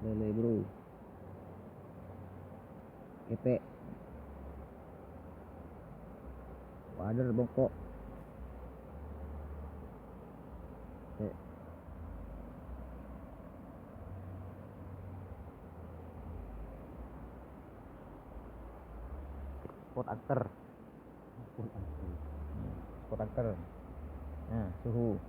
lele bro, kepek, wader bongkok, spot akter, spot akter, nah suhu.